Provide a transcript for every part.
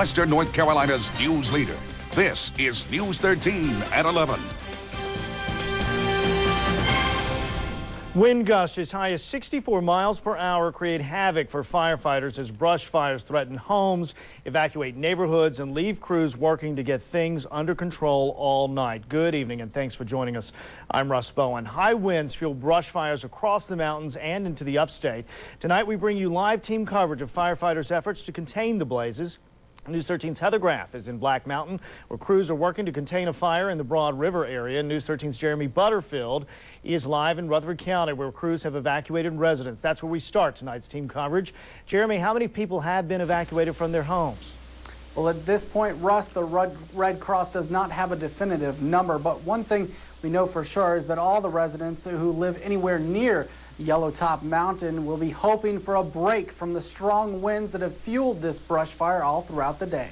Western North Carolina's news leader. This is News 13 at 11. Wind gusts as high as 64 miles per hour create havoc for firefighters as brush fires threaten homes, evacuate neighborhoods, and leave crews working to get things under control all night. Good evening and thanks for joining us. I'm Russ Bowen. High winds fuel brush fires across the mountains and into the upstate. Tonight we bring you live team coverage of firefighters' efforts to contain the blazes. News 13's Heather Graff is in Black Mountain, where crews are working to contain a fire in the Broad River area. News 13's Jeremy Butterfield is live in Rutherford County, where crews have evacuated residents. That's where we start tonight's team coverage. Jeremy, how many people have been evacuated from their homes? Well, at this point, Russ, the Red Cross does not have a definitive number, but one thing we know for sure is that all the residents who live anywhere near Yellowtop Mountain will be hoping for a break from the strong winds that have fueled this brush fire all throughout the day.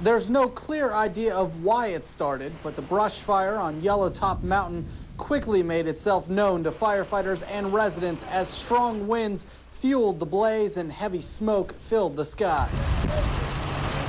There's no clear idea of why it started, but the brush fire on Yellowtop Mountain quickly made itself known to firefighters and residents as strong winds fueled the blaze and heavy smoke filled the sky.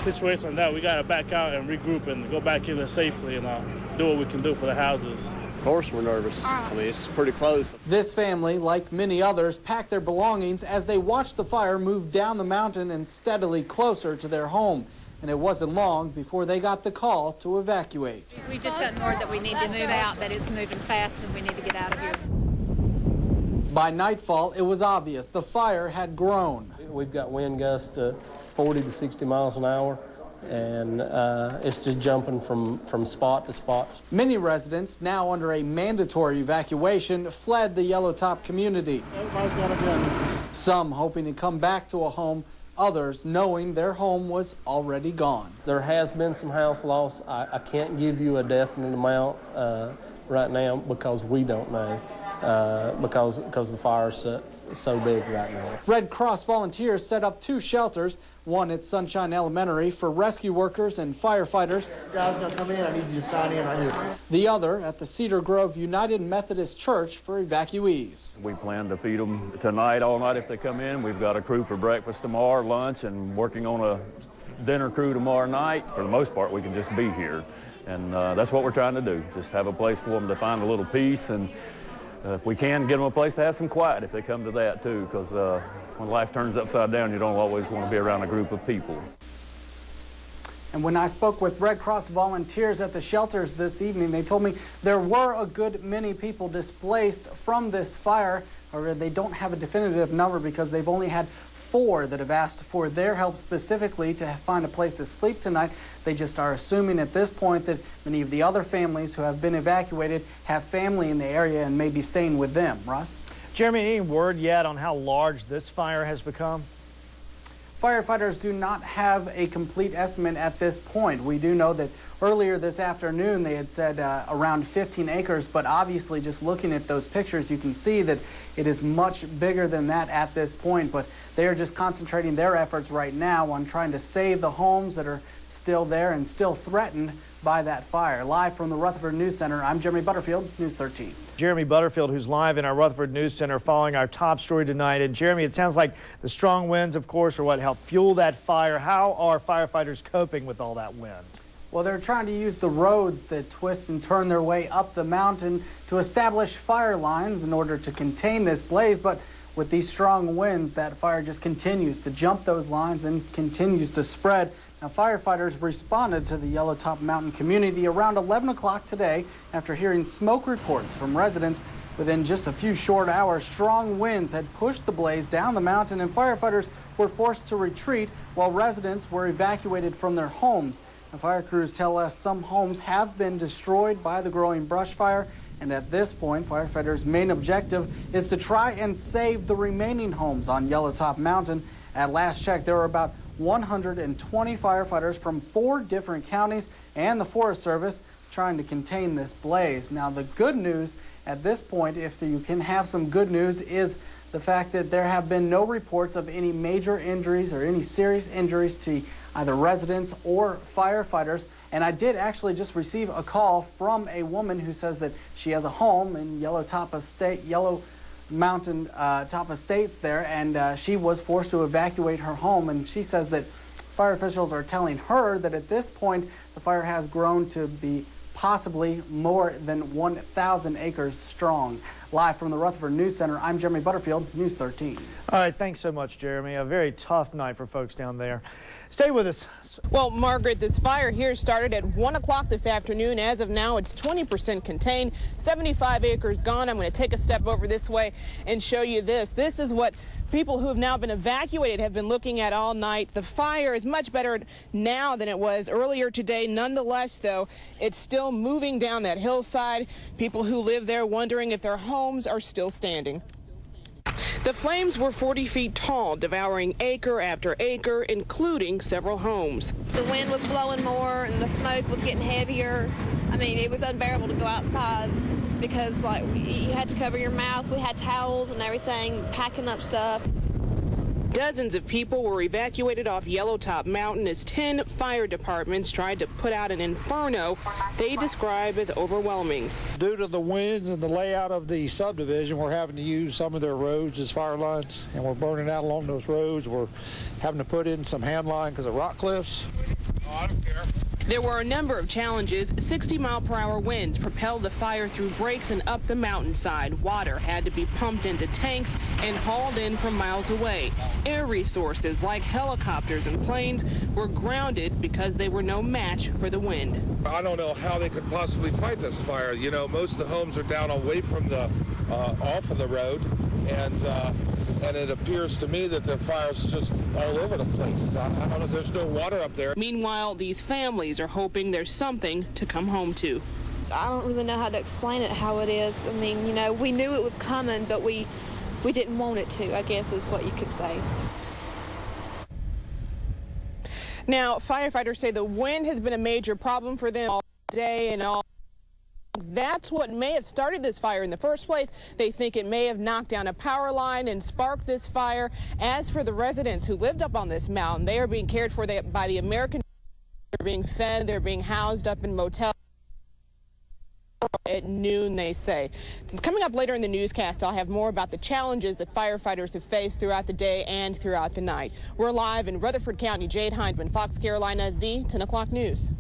Situation like that, we got to back out and regroup and go back in there safely and do what we can do for the houses. Of course we're nervous. I mean, it's pretty close. This family, like many others, packed their belongings as they watched the fire move down the mountain and steadily closer to their home. And it wasn't long before they got the call to evacuate. We just got word that we need to move out, that it's moving fast and we need to get out of here. By nightfall, it was obvious the fire had grown. We've got wind gusts 40 to 60 miles an hour, and it's just jumping from spot to spot. Many residents, now under a mandatory evacuation, fled the Yellowtop community. Everybody's got a gun. Some hoping to come back to a home, others knowing their home was already gone. There has been some house loss. I can't give you a definite amount right now because we don't know. Because the fire's so big right now. Red Cross volunteers set up 2 shelters, one at Sunshine Elementary for rescue workers and firefighters. Guys, gonna come in. I need you to sign in right here. The other at the Cedar Grove United Methodist Church for evacuees. We plan to feed them tonight, all night if they come in. We've got a crew for breakfast tomorrow, lunch, and working on a dinner crew tomorrow night. For the most part, we can just be here. And that's what we're trying to do, just have a place for them to find a little peace, and if we can, get them a place to have some quiet if they come to that too, because when life turns upside down, you don't always want to be around a group of people. And when I spoke with Red Cross volunteers at the shelters this evening, they told me there were a good many people displaced from this fire, or they don't have a definitive number because they've only had 4 that have asked for their help specifically to find a place to sleep tonight. They just are assuming at this point that many of the other families who have been evacuated have family in the area and may be staying with them. Russ? Jeremy, any word yet on how large this fire has become? Firefighters do not have a complete estimate at this point. We do know that earlier this afternoon they had said around 15 acres, but obviously just looking at those pictures you can see that it is much bigger than that at this point. But they are just concentrating their efforts right now on trying to save the homes that are still there and still threatened by that fire. Live from the Rutherford News Center, I'm Jeremy Butterfield, News 13. Jeremy Butterfield, who's live in our Rutherford News Center following our top story tonight. And Jeremy, it sounds like the strong winds, of course, are what helped fuel that fire. How are firefighters coping with all that wind? Well, they're trying to use the roads that twist and turn their way up the mountain to establish fire lines in order to contain this blaze. But with these strong winds, that fire just continues to jump those lines and continues to spread. Now, firefighters responded to the Yellowtop Mountain community around 11 o'clock today after hearing smoke reports from residents. Within just a few short hours, strong winds had pushed the blaze down the mountain and firefighters were forced to retreat while residents were evacuated from their homes. The fire crews tell us some homes have been destroyed by the growing brush fire, and at this point, firefighters' main objective is to try and save the remaining homes on Yellowtop Mountain. At last check, there were about 120 firefighters from 4 different counties and the Forest Service trying to contain this blaze. Now, the good news at this point, if you can have some good news, is the fact that there have been no reports of any major injuries or any serious injuries to either residents or firefighters And I did actually just receive a call from a woman who says that she has a home in Yellowtop Mountain top estates there, and she was forced to evacuate her home. And she says that fire officials are telling her that at this point the fire has grown to be possibly more than 1,000 acres strong. Live from the Rutherford News Center, I'm Jeremy Butterfield, News 13. All right, thanks so much, Jeremy. A very tough night for folks down there. Stay with us. Well, Margaret, this fire here started at 1 o'clock this afternoon. As of now, it's 20% contained, 75 acres gone. I'm going to take a step over this way and show you this. This is what people who have now been evacuated have been looking at all night. The fire is much better now than it was earlier today. Nonetheless, though, it's still moving down that hillside. People who live there wondering if their homes are still standing. The flames were 40 feet tall, devouring acre after acre, including several homes. The wind was blowing more and the smoke was getting heavier. I mean, it was unbearable to go outside because, like, you had to cover your mouth. We had towels and everything, packing up stuff. Dozens of people were evacuated off Yellowtop Mountain as 10 fire departments tried to put out an inferno they describe as overwhelming. Due to the winds and the layout of the subdivision, we're having to use some of their roads as fire lines, and we're burning out along those roads. We're having to put in some hand line because of rock cliffs. Oh, I don't care. There were a number of challenges. 60-mile-per-hour winds propelled the fire through breaks and up the mountainside. Water had to be pumped into tanks and hauled in from miles away. Air resources like helicopters and planes were grounded because they were no match for the wind. I don't know how they could possibly fight this fire. You know, most of the homes are down away from the off of the road, and it appears to me that the fire's just all over the place. I don't know, there's no water up there. Meanwhile, these families are hoping there's something to come home to. I don't really know how to explain it, how it is. I mean, you know, we knew it was coming, but we didn't want it to, I guess is what you could say. Now, firefighters say the wind has been a major problem for them all day and all. That's what may have started this fire in the first place. They think it may have knocked down a power line and sparked this fire. As for the residents who lived up on this mountain, they are being cared for by the American. They're being fed, they're being housed up in motels. At noon, they say. Coming up later in the newscast, I'll have more about the challenges that firefighters have faced throughout the day and throughout the night. We're live in Rutherford County. Jade Hindman, Fox Carolina, the 10 o'clock news.